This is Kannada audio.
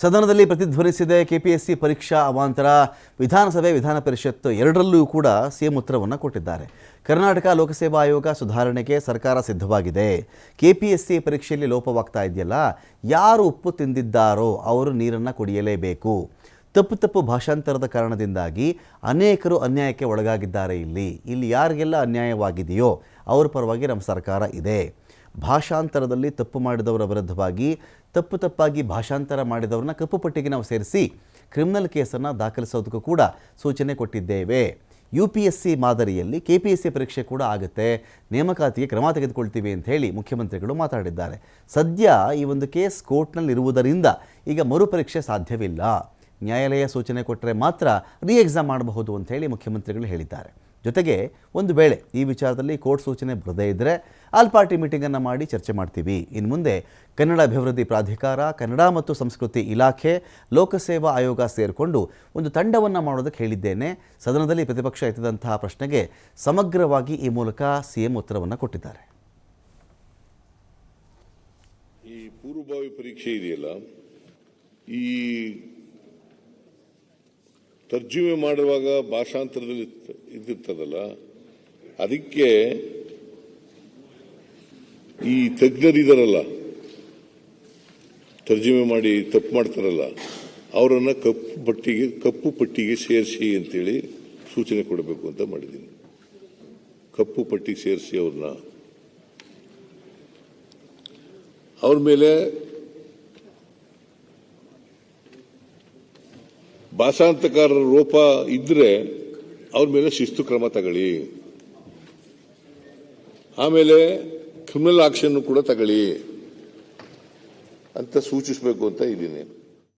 ಸದನದಲ್ಲಿ ಪ್ರತಿಧ್ವನಿಸಿದೆ ಕೆಪಿಎಸ್ಸಿ ಪರೀಕ್ಷಾ ಅವಾಂತರ. ವಿಧಾನಸಭೆ ವಿಧಾನ ಪರಿಷತ್ ಎರಡರಲ್ಲೂ ಕೂಡ ಸಿಎಂ ಉತ್ತರವನ್ನು ಕೊಟ್ಟಿದ್ದಾರೆ. ಕರ್ನಾಟಕ ಲೋಕಸೇವಾ ಆಯೋಗ ಸುಧಾರಣೆಗೆ ಸರ್ಕಾರ ಸಿದ್ಧವಾಗಿದೆ. ಕೆಪಿಎಸ್ಸಿ ಪರೀಕ್ಷೆಯಲ್ಲಿ ಲೋಪವಾಗ್ತಾ ಇದೆಯಲ್ಲ, ಯಾರು ಉಪ್ಪು ತಿಂದಿದ್ದಾರೋ ಅವರು ನೀರನ್ನು ಕುಡಿಯಲೇಬೇಕು. ತಪ್ಪು ಭಾಷಾಂತರದ ಕಾರಣದಿಂದಾಗಿ ಅನೇಕರು ಅನ್ಯಾಯಕ್ಕೆ ಒಳಗಾಗಿದ್ದಾರೆ. ಇಲ್ಲಿ ಯಾರಿಗೆಲ್ಲ ಅನ್ಯಾಯವಾಗಿದೆಯೋ ಅವರ ಪರವಾಗಿ ನಮ್ಮ ಸರ್ಕಾರ ಇದೆ. ಭಾಷಾಂತರದಲ್ಲಿ ತಪ್ಪು ಮಾಡಿದವರ ವಿರುದ್ಧವಾಗಿ ತಪ್ಪಾಗಿ ಭಾಷಾಂತರ ಮಾಡಿದವರನ್ನ ಕಪ್ಪು ಪಟ್ಟಿಗೆ ನಾವು ಸೇರಿಸಿ ಕ್ರಿಮಿನಲ್ ಕೇಸನ್ನು ದಾಖಲಿಸೋದಕ್ಕೂ ಕೂಡ ಸೂಚನೆ ಕೊಟ್ಟಿದ್ದೇವೆ. UPSC ಮಾದರಿಯಲ್ಲಿ KPSC ಪರೀಕ್ಷೆ ಕೂಡ ಆಗುತ್ತೆ. ನೇಮಕಾತಿಗೆ ಕ್ರಮ ತೆಗೆದುಕೊಳ್ತೀವಿ ಅಂತ ಹೇಳಿ ಮುಖ್ಯಮಂತ್ರಿಗಳು ಮಾತಾಡಿದ್ದಾರೆ. ಸದ್ಯ ಈ ಒಂದು ಕೇಸ್ ಕೋರ್ಟ್ನಲ್ಲಿರುವುದರಿಂದ ಈಗ ಮರುಪರೀಕ್ಷೆ ಸಾಧ್ಯವಿಲ್ಲ. ನ್ಯಾಯಾಲಯ ಸೂಚನೆ ಕೊಟ್ಟರೆ ಮಾತ್ರ ಎಕ್ಸಾಮ್ ಮಾಡಬಹುದು ಅಂತ ಹೇಳಿ ಮುಖ್ಯಮಂತ್ರಿಗಳು ಹೇಳಿದ್ದಾರೆ. ಜೊತೆಗೆ ಒಂದು ವೇಳೆ ಈ ವಿಚಾರದಲ್ಲಿ ಕೋರ್ಟ್ ಸೂಚನೆ ಬರದೇ ಇದ್ದರೆ ಆಲ್ ಪಾರ್ಟಿ ಮೀಟಿಂಗನ್ನು ಮಾಡಿ ಚರ್ಚೆ ಮಾಡ್ತೀವಿ. ಇನ್ನು ಮುಂದೆ ಕನ್ನಡ ಅಭಿವೃದ್ಧಿ ಪ್ರಾಧಿಕಾರ, ಕನ್ನಡ ಮತ್ತು ಸಂಸ್ಕೃತಿ ಇಲಾಖೆ, ಲೋಕಸೇವಾ ಆಯೋಗ ಸೇರಿಕೊಂಡು ಒಂದು ತಂಡವನ್ನು ಮಾಡೋದಕ್ಕೆ ಹೇಳಿದ್ದೇನೆ. ಸದನದಲ್ಲಿ ಪ್ರತಿಪಕ್ಷ ಎತ್ತಿದಂತಹ ಪ್ರಶ್ನೆಗೆ ಸಮಗ್ರವಾಗಿ ಈ ಮೂಲಕ ಸಿಎಂ ಉತ್ತರವನ್ನು ಕೊಟ್ಟಿದ್ದಾರೆ. ಈ ಪೂರ್ವಭಾವಿ ಪರೀಕ್ಷೆ ಇದೆಯಲ್ಲ, ಈ ತರ್ಜುಮೆ ಮಾಡುವಾಗ ಭಾಷಾಂತರದಲ್ಲಿ ಇದ್ದಿರ್ತದಲ್ಲ, ಅದಕ್ಕೆ ಈ ತಜ್ಞರಿದಾರಲ್ಲ, ತರ್ಜುಮೆ ಮಾಡಿ ತಪ್ಪು ಮಾಡ್ತಾರಲ್ಲ, ಅವರನ್ನ ಕಪ್ಪು ಪಟ್ಟಿಗೆ ಸೇರಿಸಿ ಅಂತೇಳಿ ಸೂಚನೆ ಕೊಡಬೇಕು ಅಂತ ಮಾಡಿದ್ದೀನಿ. ಕಪ್ಪು ಪಟ್ಟಿಗೆ ಸೇರಿಸಿ ಅವ್ರ ಮೇಲೆ ಭಾಷಾಂತರಕಾರರ ಲೋಪ ಇದ್ರೆ ಅವ್ರ ಮೇಲೆ ಶಿಸ್ತು ಕ್ರಮ ತಗೊಳ್ಳಿ, ಆಮೇಲೆ ಕ್ರಿಮಿನಲ್ ಆಕ್ಷನ್ ಕೂಡ ತಗೊಳ್ಳಿ ಅಂತ ಸೂಚಿಸಬೇಕು ಅಂತ ಇದ್ದೀನಿ.